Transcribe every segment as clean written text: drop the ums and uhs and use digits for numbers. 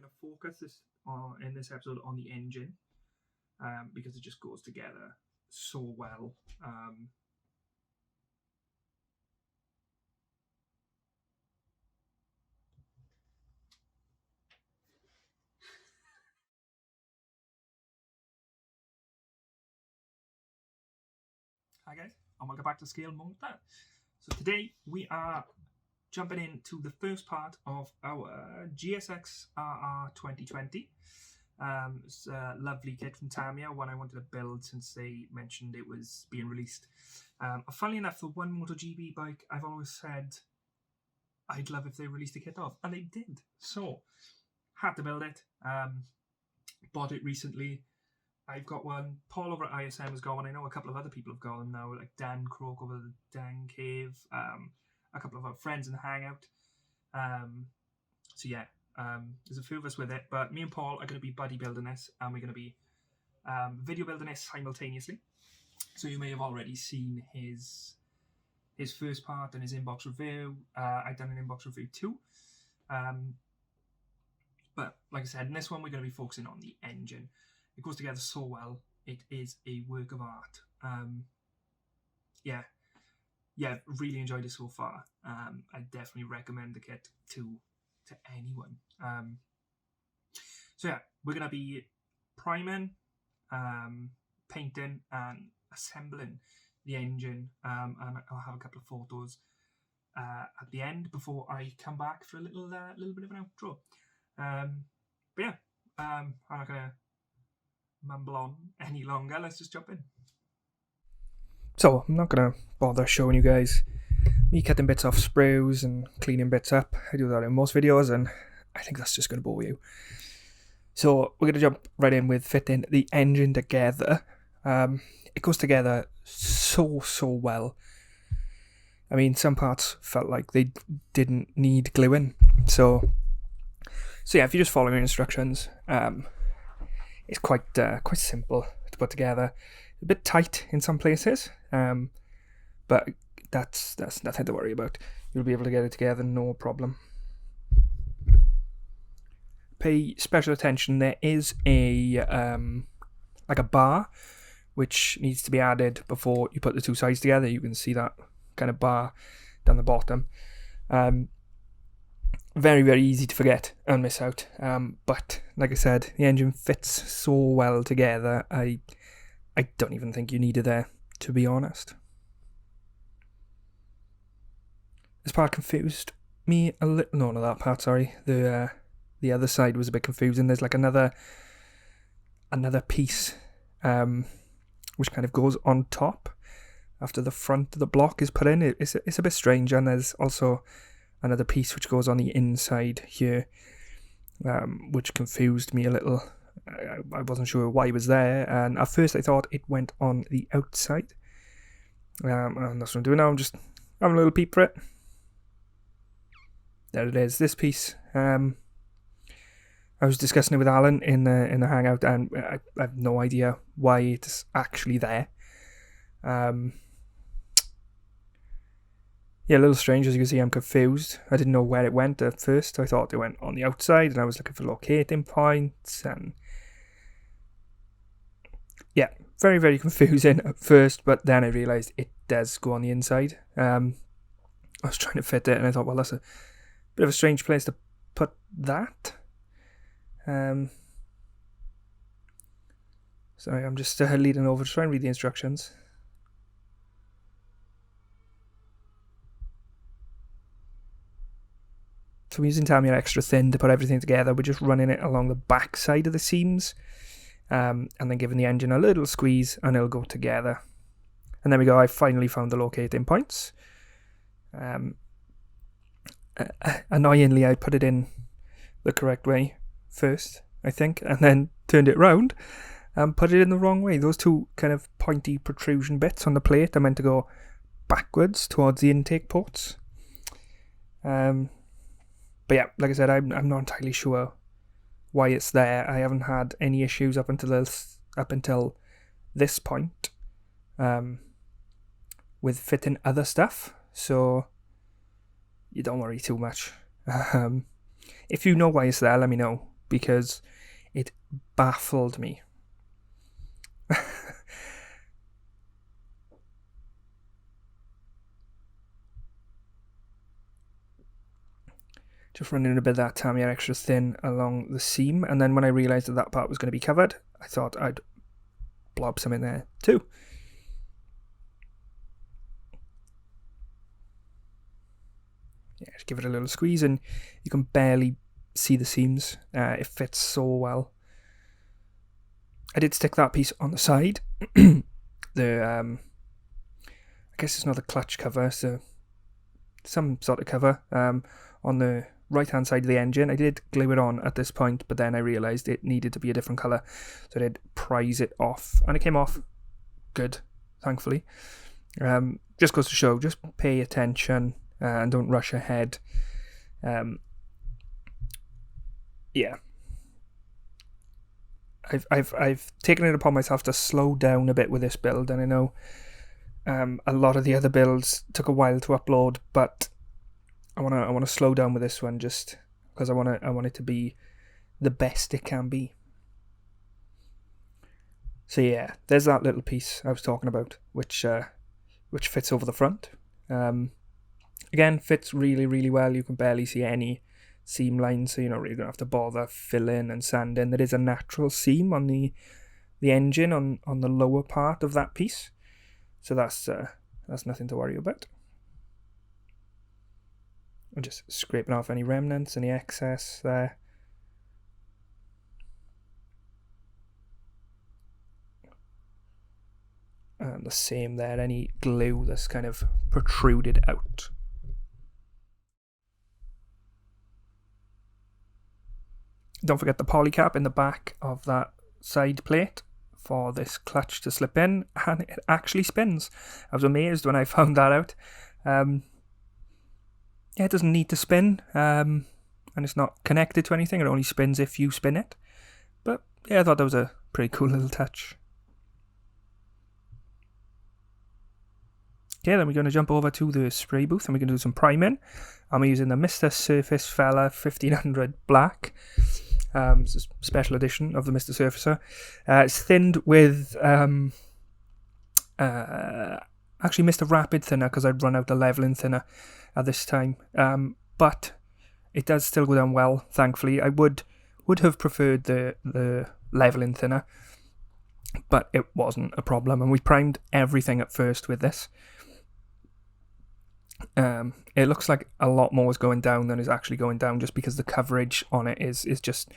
to focus this in this episode on the engine, because it just goes together so well. Hi guys, and welcome back to Scale Motor. So today we are jumping into the first part of our GSX-RR 2020. It's a lovely kit from Tamiya, one I wanted to build since they mentioned it was being released. Funnily enough, the one MotoGP bike I've always said I'd love if they released a kit of, and they did. So, had to build it. Bought it recently. I've got one. Paul over at ISM has got one. I know a couple of other people have got them now, like Dan Croak over the Dan Cave. A couple of our friends in the Hangout. So yeah, there's a few of us with it. But me and Paul are going to be buddy building this, and we're going to be video building this simultaneously. So you may have already seen his first part and his inbox review. I've done an inbox review too. But like I said, in this one we're going to be focusing on the engine. It goes together so well. It is a work of art. Yeah, really enjoyed it so far. I definitely recommend the kit to anyone. So yeah, we're gonna be priming, painting, and assembling the engine. And I'll have a couple of photos at the end before I come back for a little bit of an outro. But yeah, I'm not gonna mumble on any longer. Let's just jump in. So I'm not gonna bother showing you guys me cutting bits off sprues and cleaning bits up. I do that in most videos, and I think that's just gonna bore you. So we're gonna jump right in with fitting the engine together. It goes together so well. I mean, some parts felt like they didn't need gluing. So yeah, if you just follow your instructions, it's quite simple to put together. A bit tight in some places, but that's nothing to worry about. You'll be able to get it together, no problem. Pay special attention. There is a like a bar which needs to be added before you put the two sides together. You can see that kind of bar down the bottom. Very easy to forget and miss out. But like I said, the engine fits so well together. I don't even think you need it there, to be honest. This part confused me a little. No, not that part. Sorry. The other side was a bit confusing. There's like another piece, which kind of goes on top after the front of the block is put in. It's a bit strange, and there's also another piece which goes on the inside here, which confused me a little. I wasn't sure why it was there, and at first I thought it went on the outside. And that's what I'm doing now. I'm just having a little peep for it. There it is. This piece. I was discussing it with Alan in the Hangout, and I have no idea why it's actually there. Yeah, a little strange. As you can see, I'm confused. I didn't know where it went at first. I thought it went on the outside, and I was looking for locating points, and yeah, very confusing at first, but then I realised it does go on the inside. I was trying to fit it, and I thought, well, that's a bit of a strange place to put that. Sorry, I'm just leading over to try and read the instructions. So I'm using Tamiya extra thin to put everything together. We're just running it along the back side of the seams, and then giving the engine a little squeeze, and it'll go together. And there we go. I finally found the locating points. Annoyingly, I put it in the correct way first, I think, and then turned it round and put it in the wrong way. Those two kind of pointy protrusion bits on the plate are meant to go backwards towards the intake ports. But yeah, like I said, I'm not entirely sure why it's there. I haven't had any issues up until this point with fitting other stuff, so you don't worry too much. If you know why it's there, let me know. because it baffled me. Just running a bit of that Tamiya extra thin along the seam, and then when I realised that that part was going to be covered, I thought I'd blob some in there too. Yeah, just give it a little squeeze and you can barely see the seams. It fits so well. I did stick that piece on the side. I guess it's not the clutch cover, so some sort of cover on the right hand side of the engine. I did glue it on at this point, but then I realised it needed to be a different colour, so I did prise it off, and it came off good, thankfully. Just goes to show, just pay attention and don't rush ahead. Yeah, I've taken it upon myself to slow down a bit with this build, and I know a lot of the other builds took a while to upload, but I want to slow down with this one just because I want it to be the best it can be. So yeah, there's that little piece I was talking about, which fits over the front. Again, fits really, really well. You can barely see any seam lines, so you're not really going to have to bother filling and sanding. There is a natural seam on the engine on the lower part of that piece, so that's nothing to worry about. I'm just scraping off any remnants, any excess there. And the same there, any glue that's kind of protruded out. Don't forget the polycap in the back of that side plate for this clutch to slip in, and it actually spins. I was amazed when I found that out. Yeah, it doesn't need to spin, and it's not connected to anything. It only spins if you spin it. But yeah, I thought that was a pretty cool little touch. Okay, then we're going to jump over to the spray booth and we're going to do some priming. I'm using the Mr. Surface Fella 1500 Black. It's a special edition of the Mr. Surfacer. It's thinned with actually Mr. Rapid Thinner, because I'd run out of leveling thinner at this time. But it does still go down well, thankfully. I would have preferred the leveling thinner, but it wasn't a problem. And we primed everything at first with this. It looks like a lot more is going down than is actually going down, just because the coverage on it is just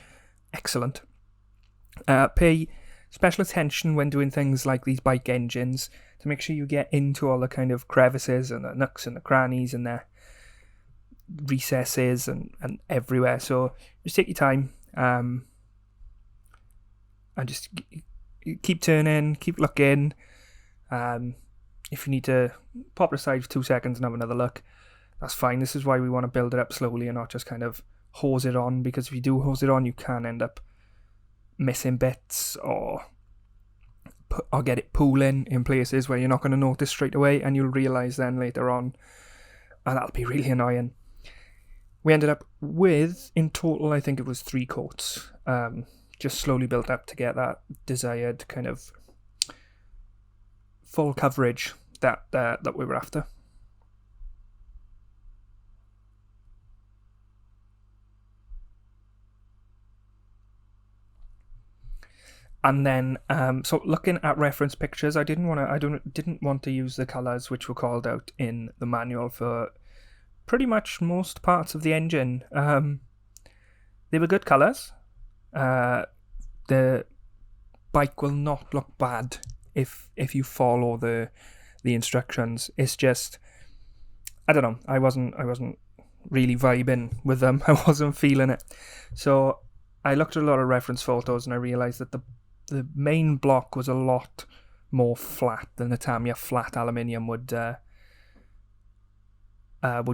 excellent. Pay special attention when doing things like these bike engines to make sure you get into all the kind of crevices and the nooks and the crannies and the recesses and everywhere. So just take your time and just keep turning, keep looking. If you need to pop it aside for 2 seconds and have another look, that's fine. This is why we want to build it up slowly and not just kind of hose it on, because if you do hose it on, you can end up missing bits or get it pooling in places where you're not going to notice straight away, and you'll realise then later on, and that'll be really annoying. We ended up with, in total, I think it was 3 coats, just slowly built up to get that desired kind of full coverage that we were after. And then, so looking at reference pictures, I didn't want to use the colours which were called out in the manual for pretty much most parts of the engine. They were good colours. The bike will not look bad if you follow the instructions. It's just, I don't know, I wasn't really vibing with them. I wasn't feeling it. So I looked at a lot of reference photos and I realised that the main block was a lot more flat than the Tamiya flat aluminium would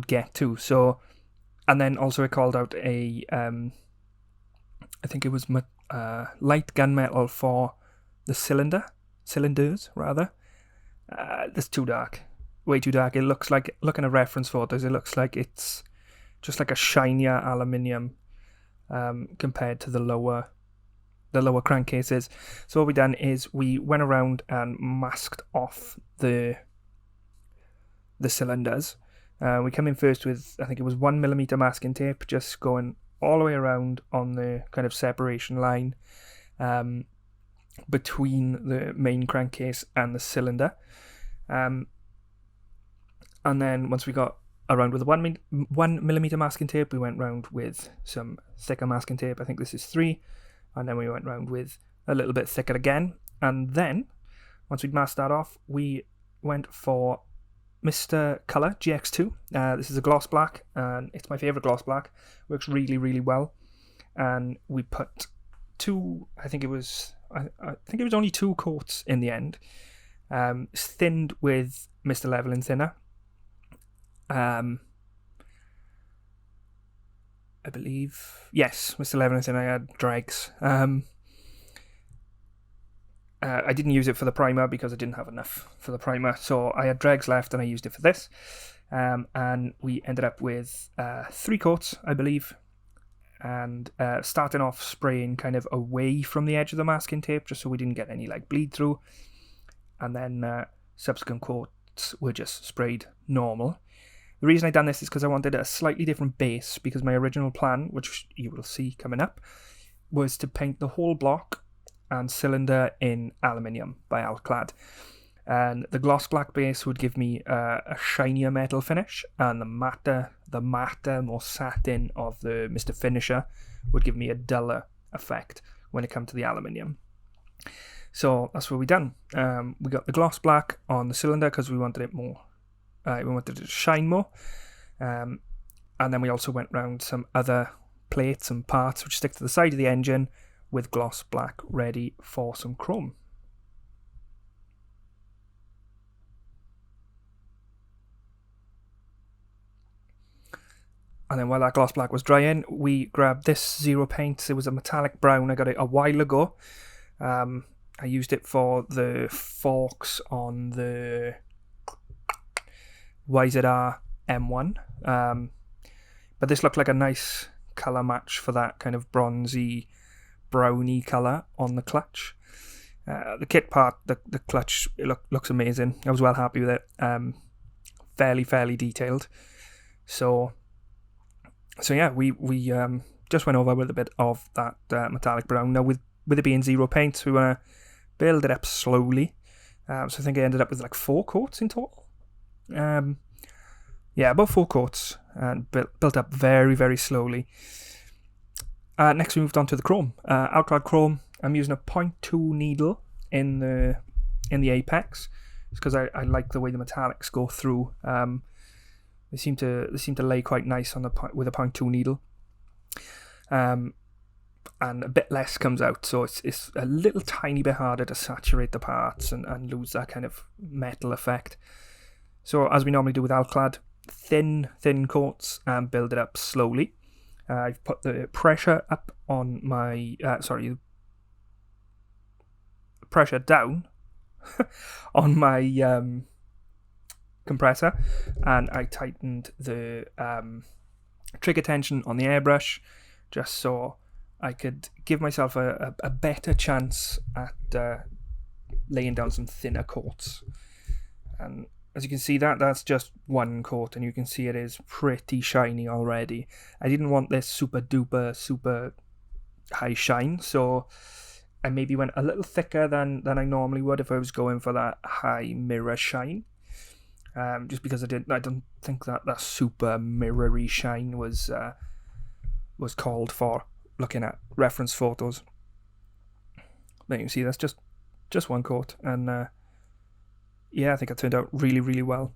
get to. So, and then also it called out a I think it was light gunmetal for the cylinders rather. That's too dark, way too dark. It looks like, looking at reference photos, it looks like it's just like a shinier aluminium. compared to the lower crankcases. So what we done is we went around and masked off the cylinders. We come in first with, I think it was 1mm masking tape, just going all the way around on the kind of separation line between the main crankcase and the cylinder. And then once we got around with the 1mm masking tape, we went round with some thicker masking tape. I think this is 3. And then we went round with a little bit thicker again. And then, once we'd masked that off, we went for Mr. Colour GX2. This is a gloss black, and it's my favourite gloss black. Works really, really well. And we put 2, I think it was only 2 coats in the end. Thinned with Mr. Leveling Thinner. I believe, yes, Mr. Leveling Thinner. I had dregs. I didn't use it for the primer because I didn't have enough for the primer, so I had dregs left and I used it for this. And we ended up with 3 coats, I believe, and starting off spraying kind of away from the edge of the masking tape just so we didn't get any like bleed through, and then subsequent coats were just sprayed normal. The reason I done this is because I wanted a slightly different base, because my original plan, which you will see coming up, was to paint the whole block and cylinder in aluminium by Alclad. And the gloss black base would give me a shinier metal finish, and the matter, more satin of the Mr. Finisher would give me a duller effect when it comes to the aluminium. So that's what we done. We got the gloss black on the cylinder because we wanted it more. We wanted it to shine more. And then we also went round some other plates and parts which stick to the side of the engine with gloss black ready for some chrome. And then while that gloss black was drying, we grabbed this Zero Paint. It was a metallic brown. I got it a while ago. I used it for the forks on the YZR M1. But this looked like a nice colour match for that kind of bronzy, browny colour on the clutch. The kit part, the clutch, it looks amazing. I was well happy with it. Fairly detailed. So yeah, we just went over with a bit of that metallic brown. Now with it being Zero Paint, we want to build it up slowly. So I think I ended up with like 4 coats in total. Yeah, about 4 coats, and built up very slowly. Next we moved on to the chrome. Alclad chrome. I'm using a 0.2 needle in the apex, because I like the way the metallics go through. They seem to lay quite nice on with a 0.2 needle. And a bit less comes out, so it's a little tiny bit harder to saturate the parts and lose that kind of metal effect. So as we normally do with Alclad, thin coats and build it up slowly. I've put the pressure up on my pressure down on my compressor, and I tightened the trigger tension on the airbrush just so I could give myself a better chance at laying down some thinner coats. And as you can see, that's just 1 coat, and you can see it is pretty shiny already. I didn't want this super high shine, so I maybe went a little thicker than I normally would if I was going for that high mirror shine. Just because I don't think that super mirrory shine was called for looking at reference photos. Then you can see that's just 1 coat, and yeah, I think it turned out really well.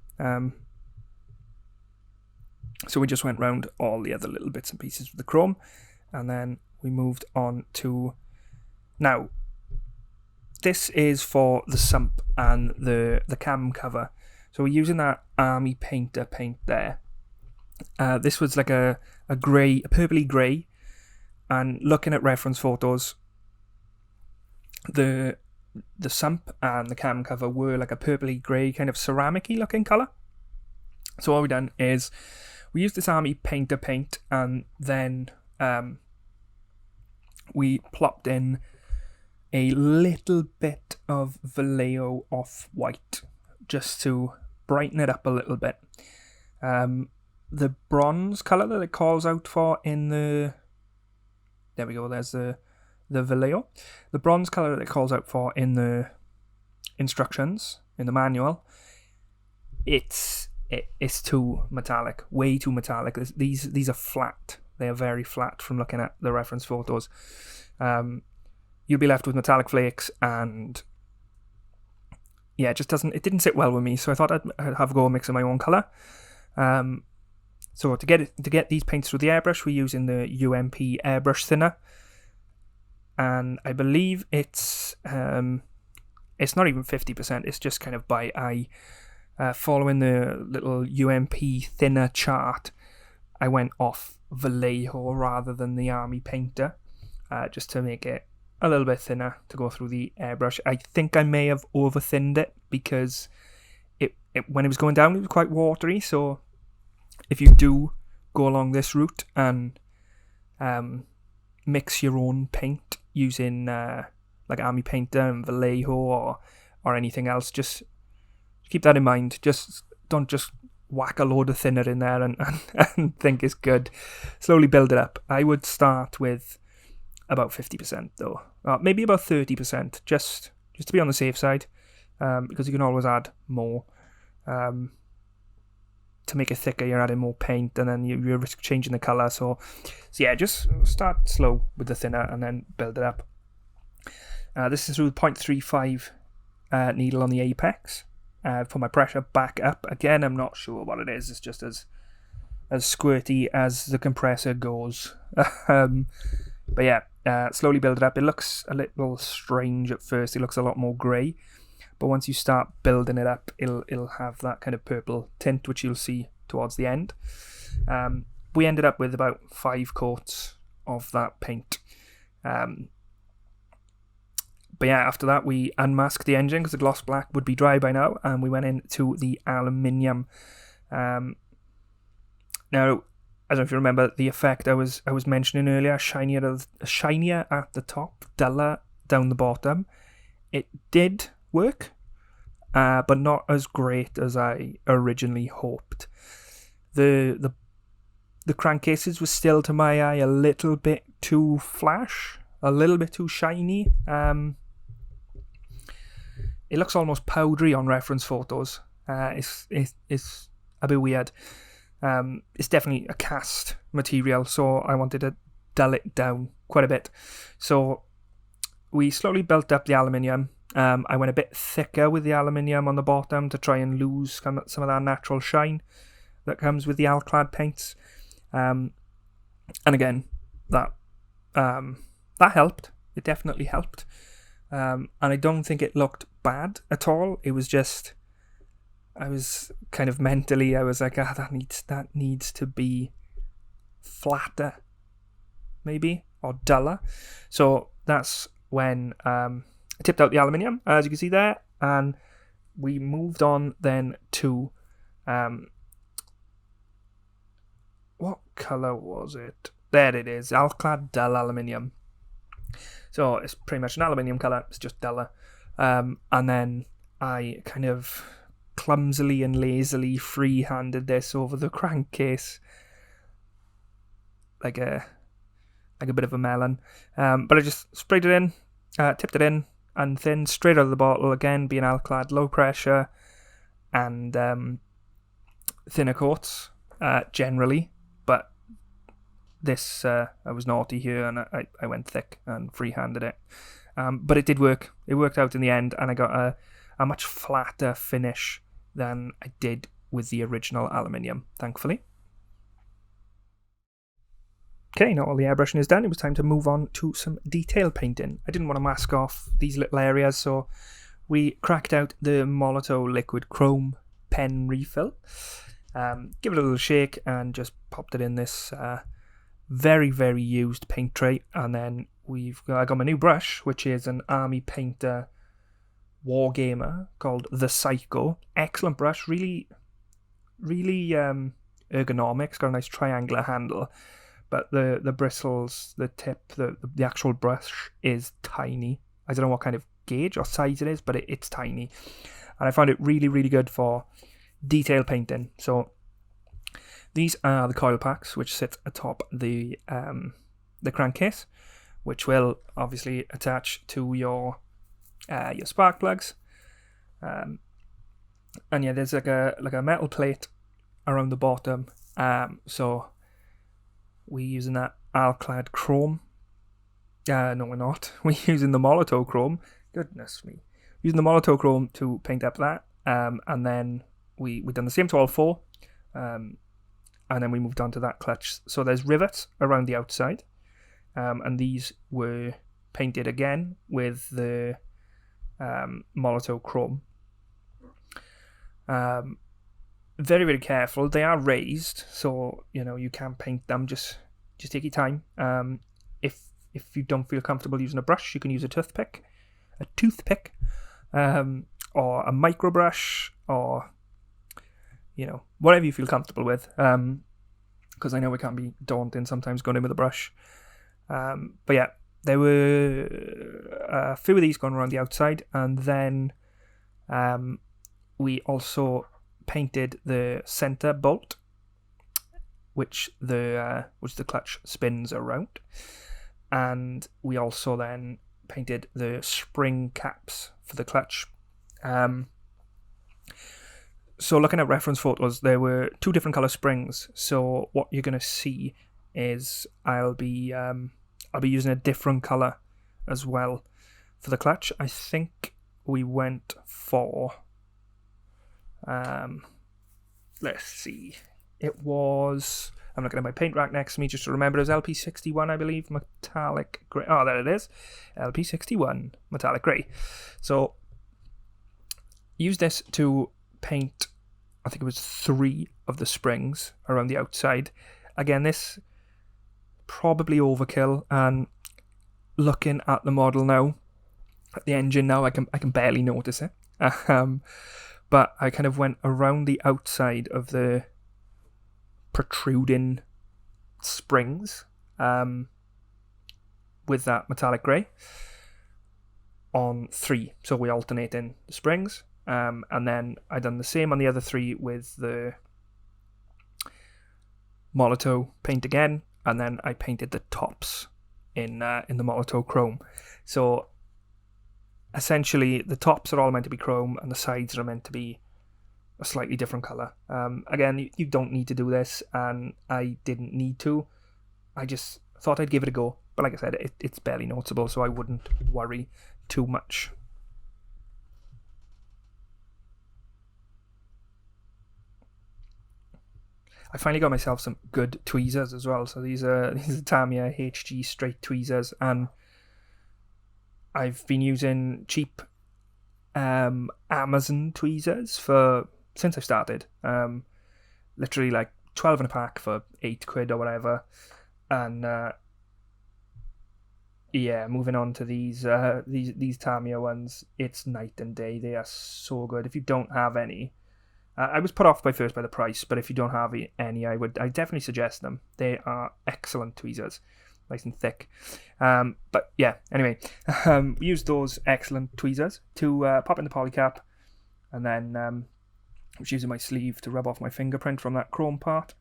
So we just went round all the other little bits and pieces of the chrome, and then we moved on to, now this is for the sump and the cam cover. So we're using that Army Painter paint there. This was like a purpley grey, and looking at reference photos, the sump and the cam cover were like a purpley grey kind of ceramic-y looking colour. So what we done is we used this Army Painter paint, and then we plopped in a little bit of Valejo off-white just to brighten it up a little bit. The bronze colour that it calls out for in the... There we go, there's the Valejo. The bronze colour that it calls out for in the instructions, in the manual, it's too metallic, way too metallic. These are flat. They are very flat from looking at the reference photos. You'll be left with metallic flakes, and yeah, it didn't sit well with me, so I thought I'd have a go mixing my own colour. So to get these paints through the airbrush, we're using the UMP airbrush thinner, and I believe it's not even 50%. It's just kind of by eye. Following the little UMP thinner chart, I went off Valejo rather than the Army Painter, just to make it a little bit thinner to go through the airbrush. I think I may have over thinned it because it when it was going down, it was quite watery. So if you do go along this route and mix your own paint using like Army Painter and Valejo or anything else, just keep that in mind. Don't just whack a load of thinner in there and think it's good. Slowly build it up. I would start with about 50% though, maybe about 30%, just to be on the safe side, because you can always add more. To make it thicker, you're adding more paint, and then you risk changing the colour. So yeah, just start slow with the thinner and then build it up. This is through the 0.35 needle on the apex. For my pressure back up. Again, I'm not sure what it is. It's just as squirty as the compressor goes. But yeah, slowly build it up. It looks a little strange at first. It looks a lot more grey. But once you start building it up, it'll have that kind of purple tint, which you'll see towards the end. We ended up with about 5 coats of that paint. But yeah, after that we unmasked the engine because the gloss black would be dry by now, and we went into the aluminium. Now, I don't know if you remember the effect I was mentioning earlier, shinier at the top, duller down the bottom. It did work, but not as great as I originally hoped. The crankcases were still, to my eye, a little bit too flash, a little bit too shiny. It looks almost powdery on reference photos. It's a bit weird. It's definitely a cast material, so I wanted to dull it down quite a bit. So we slowly built up the aluminium. I went a bit thicker with the aluminium on the bottom to try and lose some of that natural shine that comes with the alclad paints. And again, that helped. It definitely helped. And I don't think it looked bad at all. It was just, I was kind of mentally, I was like, that needs to be flatter, maybe, or duller. So that's when I tipped out the aluminium, as you can see there, and we moved on then to what colour was it? There it is, Alclad Dull Aluminium. So it's pretty much an aluminium colour, it's just duller. And then I kind of clumsily and lazily free-handed this over the crankcase, like a bit of a melon. But I just sprayed it in, tipped it in, and then straight out of the bottle, again being Alclad, low pressure, and thinner coats generally. But this, I was naughty here, and I went thick and free-handed it. But it did work. It worked out in the end, and I got a much flatter finish than I did with the original aluminium, thankfully. Okay, now all the airbrushing is done, it was time to move on to some detail painting. I didn't want to mask off these little areas, so we cracked out the Molotow Liquid Chrome pen refill, give it a little shake, and just popped it in this very, very used paint tray. And then I got my new brush, which is an Army Painter Wargamer called the Psycho. Excellent brush, really, really ergonomic. It's got a nice triangular handle. but the bristles, the tip, the actual brush is tiny. I don't know what kind of gauge or size it is, but it's tiny. And I found it really, really good for detail painting. So these are the coil packs, which sit atop the crankcase, which will obviously attach to your spark plugs. And yeah, there's like a metal plate around the bottom. So we're using that alclad chrome. No, we're not. We're using the Molotov chrome. Goodness me. Using the Molotov chrome to paint up that. And then we've done the same to all four. And then we moved on to that clutch. So there's rivets around the outside. And these were painted again with the Molotov chrome. Very, very careful. They are raised, so you can paint them. Just take your time. If you don't feel comfortable using a brush, you can use a toothpick, or a micro brush, or whatever you feel comfortable with. Because I know it can be daunting sometimes going in with a brush. But yeah, there were a few of these going around the outside, and then we also painted the center bolt, which the clutch spins around, and we also then painted the spring caps for the clutch. So looking at reference photos, there were two different color springs. So what you're gonna see is I'll be using a different color as well for the clutch. I think we went for let's see, it was, I'm looking at my paint rack next to me just to remember, it was LP61, I believe, metallic grey. Oh, there it is, LP61 metallic grey. So use this to paint, I think it was 3 of the springs around the outside. Again, this probably overkill, and looking at the model now, at the engine now, I can barely notice it. But I kind of went around the outside of the protruding springs with that metallic grey on 3. So we alternate in the springs, and then I done the same on the other 3 with the Molotov paint again, and then I painted the tops in the Molotov chrome. So essentially, the tops are all meant to be chrome, and the sides are meant to be a slightly different colour. Again, you don't need to do this, and I didn't need to. I just thought I'd give it a go. But like I said, it's barely noticeable, so I wouldn't worry too much. I finally got myself some good tweezers as well. So these are Tamiya HG straight tweezers, and I've been using cheap Amazon tweezers since I started. Literally like 12 in a pack for £8 or whatever. And yeah, moving on to these Tamiya ones, it's night and day. They are so good. If you don't have any, I was put off by the price, but if you don't have any, I definitely suggest them. They are excellent tweezers. Nice and thick. But yeah, anyway, we used those excellent tweezers to pop in the polycap, and then I was using my sleeve to rub off my fingerprint from that chrome part,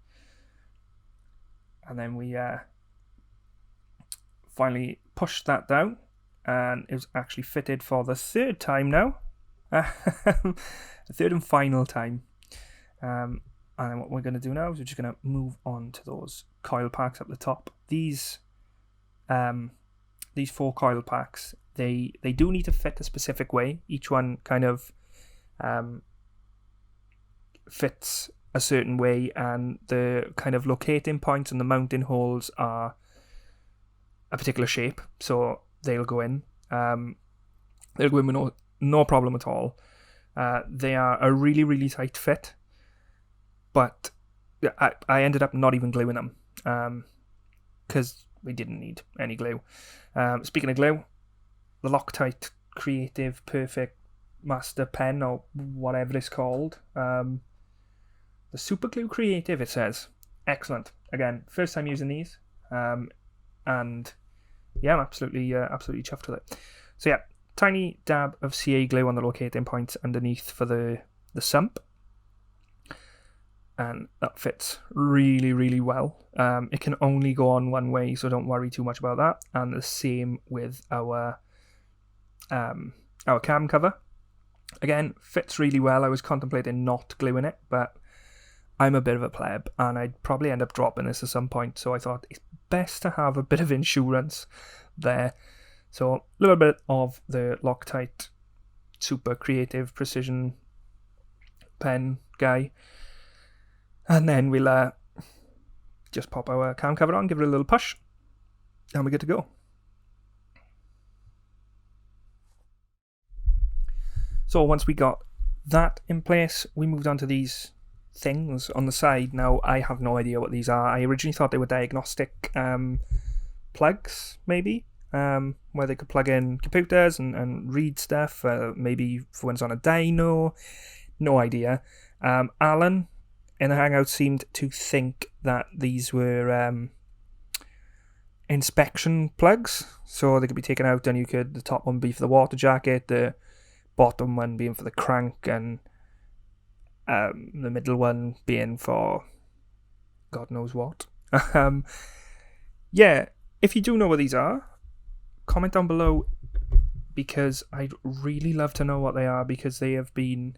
and then we finally pushed that down, and it was actually fitted for the 3rd time now, the 3rd and final time. And then what we're going to do now is we're just going to move on to those coil packs up the top. These 4 coil packs, they do need to fit a specific way. Each one kind of fits a certain way, and the kind of locating points and the mounting holes are a particular shape, so they'll go in. They'll go in with no problem at all. They are a really, really tight fit, but I ended up not even gluing them because we didn't need any glue. Speaking of glue, the Loctite Creative Perfect Master Pen, or whatever it's called, the Super Glue Creative, it says. Excellent. Again, first time using these. and yeah, I'm absolutely chuffed with it. So yeah, tiny dab of CA glue on the locating points underneath for the sump, and that fits really, really well. It can only go on one way, so don't worry too much about that. And the same with our cam cover. Again, fits really well. I was contemplating not gluing it, but I'm a bit of a pleb, and I'd probably end up dropping this at some point, so I thought it's best to have a bit of insurance there. So a little bit of the Loctite super creative precision pen guy, and then we'll just pop our cam cover on, give it a little push, and we're good to go. So once we got that in place, we moved on to these things on the side. Now, I have no idea what these are. I originally thought they were diagnostic plugs, maybe, where they could plug in computers and read stuff, maybe for when it's on a dyno. No idea. Alan in the Hangout seemed to think that these were inspection plugs, so they could be taken out, and the top one be for the water jacket, the bottom one being for the crank, and the middle one being for God knows what. Yeah, if you do know what these are, comment down below, because I'd really love to know what they are, because they have been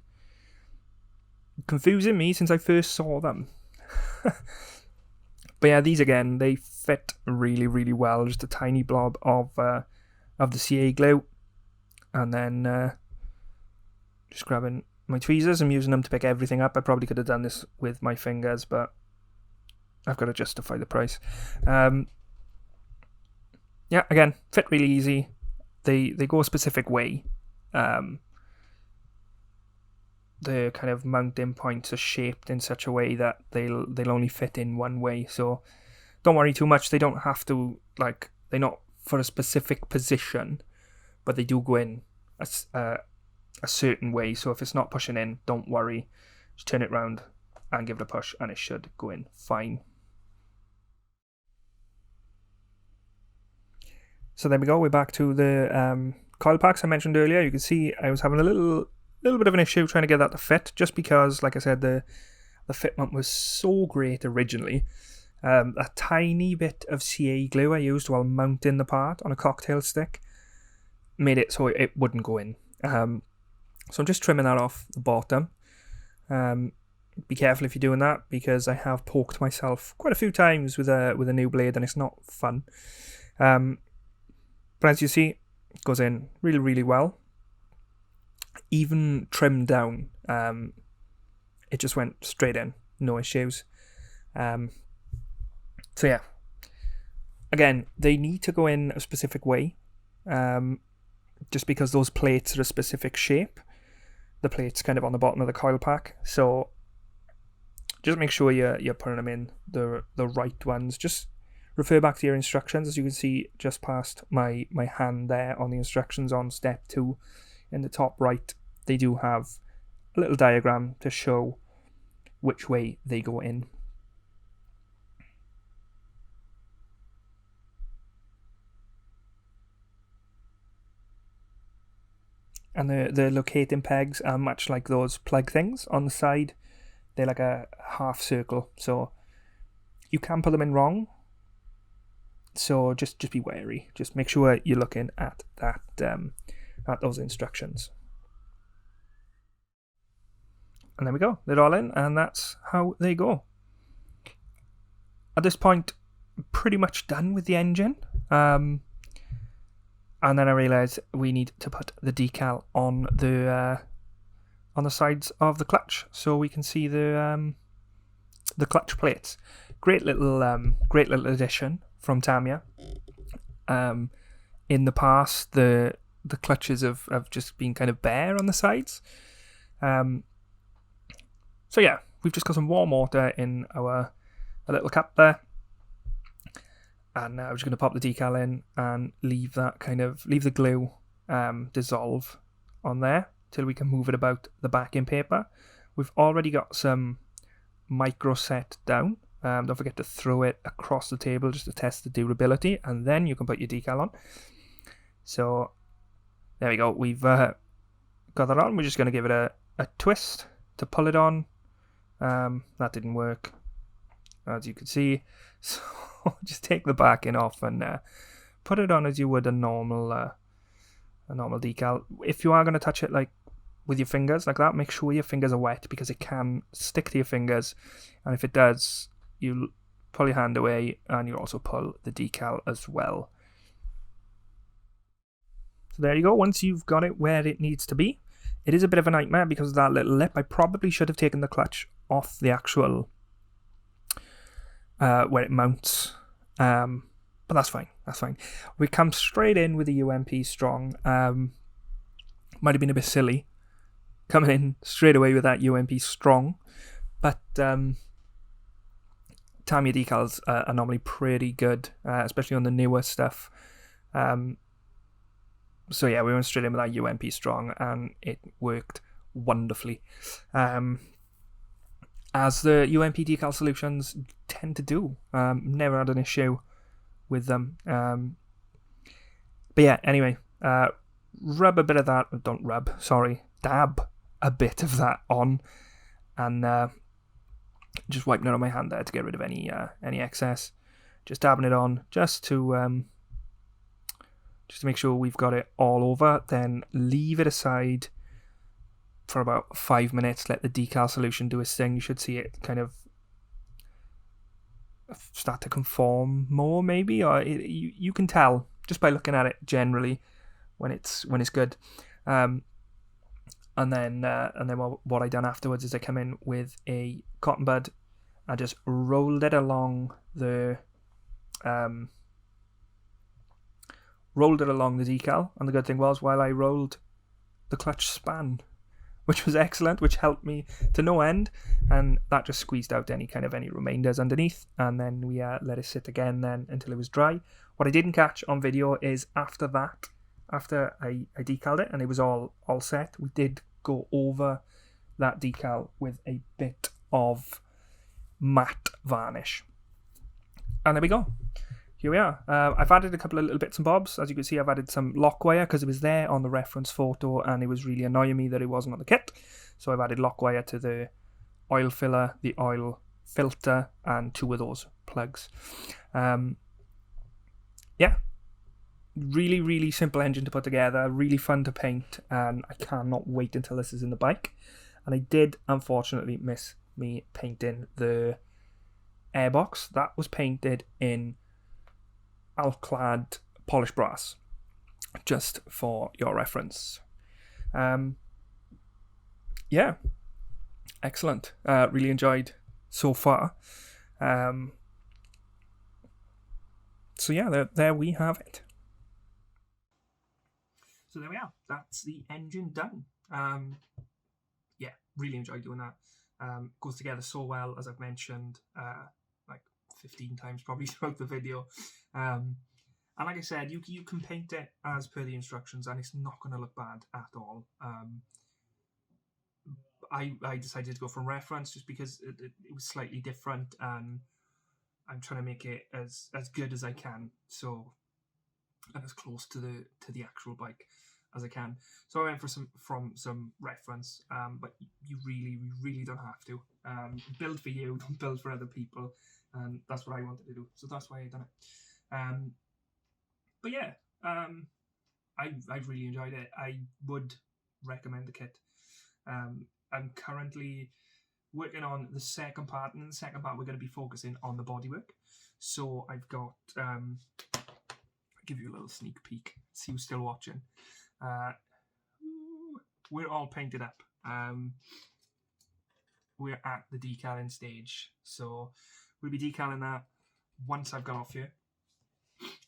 confusing me since I first saw them. But yeah, these again, they fit really, really well. Just a tiny blob of the CA glue, and then just grabbing my tweezers. I'm using them to pick everything up. I probably could have done this with my fingers, but I've got to justify the price. Yeah, again, fit really easy. They go a specific way. The kind of mounting points are shaped in such a way that they'll only fit in one way. So don't worry too much. They don't have to, like, they're not for a specific position, but they do go in a certain way. So if it's not pushing in, don't worry. Just turn it around and give it a push, and it should go in fine. So there we go. We're back to the coil packs I mentioned earlier. You can see I was having a little bit of an issue trying to get that to fit, just because, like I said, the fitment was so great originally. A tiny bit of CA glue I used while mounting the part on a cocktail stick made it so it wouldn't go in. So I'm just trimming that off the bottom. Be careful if you're doing that, because I have poked myself quite a few times with a new blade, and it's not fun. But as you see, it goes in really, really well. Even trimmed down, it just went straight in, no issues. So yeah, again, they need to go in a specific way, just because those plates are a specific shape. The plate's kind of on the bottom of the coil pack, so just make sure you're putting them in the right ones. Just refer back to your instructions. As you can see just past my hand there on the instructions on step 2 in the top right, they do have a little diagram to show which way they go in. And the locating pegs are much like those plug things on the side. They're like a half circle, so you can put them in wrong. So just be wary. Just make sure you're looking at that at those instructions. And there we go. They're all in, and that's how they go. At this point, pretty much done with the engine. And then I realised we need to put the decal on the sides of the clutch, so we can see the clutch plates. Great little addition from Tamiya. In the past, the clutches have just been kind of bare on the sides. So yeah, we've just got some warm water in a little cup there. And now I'm just going to pop the decal in and leave the glue dissolve on there till we can move it about the backing paper. We've already got some micro set down Don't forget to throw it across the table just to test the durability, and then you can put your decal on. So there we go. We've got that on. We're just going to give it a twist to pull it on. That didn't work, as you can see. So just take the backing off and put it on as you would a normal decal. If you are going to touch it like with your fingers like that, make sure your fingers are wet, because it can stick to your fingers, and if it does, you'll pull your hand away and you'll also pull the decal as well. So there you go. Once you've got it where it needs to be, it is a bit of a nightmare because of that little lip. I probably should have taken the clutch off the actual where it mounts, but that's fine. That's fine. We come straight in with the UMP Strong. Might have been a bit silly coming in straight away with that UMP Strong, but Tamiya decals are normally pretty good, especially on the newer stuff. So yeah, we went straight in with that UMP Strong, and it worked wonderfully. As the UMP decal solutions tend to do. Never had an issue with them. But yeah, anyway, rub a bit of that, dab a bit of that on, and just wiping it on my hand there to get rid of any excess. Just dabbing it on, just to make sure we've got it all over. Then leave it aside for about 5 minutes. Let the decal solution do its thing. You should see it kind of start to conform more, maybe, or you can tell just by looking at it generally when it's good. And then what I done afterwards is I come in with a cotton bud. I just rolled it along the decal, and the good thing was, while I rolled, the clutch span, which was excellent, which helped me to no end, and that just squeezed out any remainders underneath. And then we let it sit again then until it was dry. What I didn't catch on video is after I decaled it and it was all set, we did go over that decal with a bit of matte varnish. And there we go. Here we are. I've added a couple of little bits and bobs. As you can see, I've added some lock wire because it was there on the reference photo and it was really annoying me that it wasn't on the kit. So I've added lock wire to the oil filler, the oil filter, and 2 of those plugs. Yeah, really, really simple engine to put together, really fun to paint, and I cannot wait until this is in the bike. And I did, unfortunately, miss me painting the airbox. That was painted in Alclad polished brass, just for your reference. Yeah, excellent. Really enjoyed so far. So yeah, there we have it. So there we are. That's the engine done. Yeah, really enjoyed doing that. Goes together so well, as I've mentioned, like 15 times probably throughout the video. And like I said, you can paint it as per the instructions, and it's not going to look bad at all. I decided to go from reference just because it was slightly different, and I'm trying to make it as good as I can, and as close to the actual bike as I can. So I went for some reference, but you really don't have to. Build for you, don't build for other people, and that's what I wanted to do. So that's why I done it. But yeah, I've really enjoyed it. I would recommend the kit. I'm currently working on the second part, and in the second part we're going to be focusing on the bodywork. So I've got, I'll give you a little sneak peek, see who's still watching. We're all painted up. We're at the decaling stage, so we'll be decaling that once I've got off here.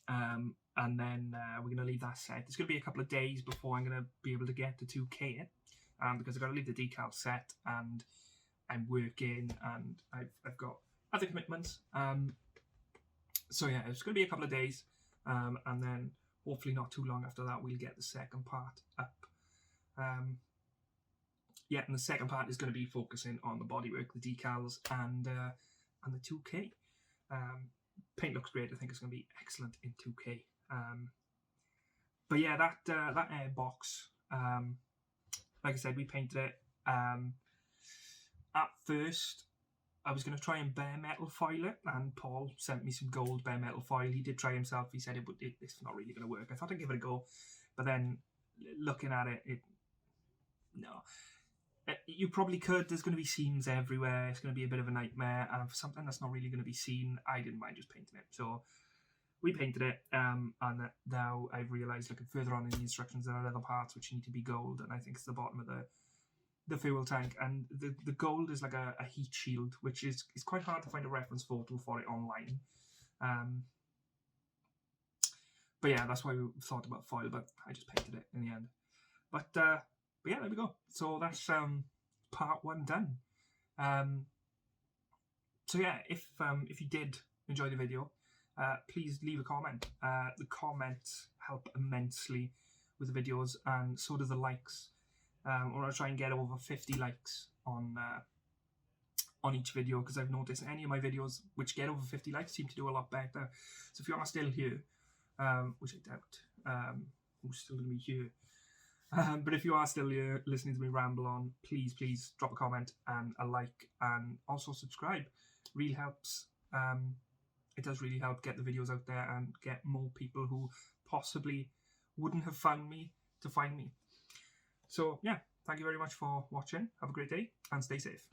And then we're going to leave that set. It's going to be a couple of days before I'm going to be able to get to 2K it, because I've got to leave the decal set, and I'm working, and I've got other commitments. So yeah, it's going to be a couple of days, and then hopefully not too long after that we'll get the second part up. Yeah, and the second part is going to be focusing on the bodywork, the decals, and and the 2K. Paint looks great. I think it's going to be excellent in 2K. But yeah, that air box, like I said, we painted it. At first, I was going to try and bare metal foil it, and Paul sent me some gold bare metal foil. He did try himself. He said it's not really going to work. I thought I'd give it a go, but then looking at it, no. You probably could. There's going to be seams everywhere. It's going to be a bit of a nightmare, and for something that's not really going to be seen, I didn't mind just painting it. So we painted it, and now I've realised, looking further on in the instructions, there are other parts which need to be gold, and I think it's the bottom of the fuel tank, and the gold is like a heat shield, which is quite hard to find a reference photo for it online. But yeah, that's why we thought about foil, but I just painted it in the end. But yeah, there we go. So that's part 1 done. So yeah, if you did enjoy the video, please leave a comment. The comments help immensely with the videos, and so does the likes. Or I'll try and get over 50 likes on each video, because I've noticed any of my videos which get over 50 likes seem to do a lot better. So if you are still here, which I doubt, who's still going to be here, but if you are still here listening to me ramble on, please drop a comment and a like, and also subscribe. Really helps. It does really help get the videos out there and get more people who possibly wouldn't have found me to find me. So yeah, thank you very much for watching. Have a great day and stay safe.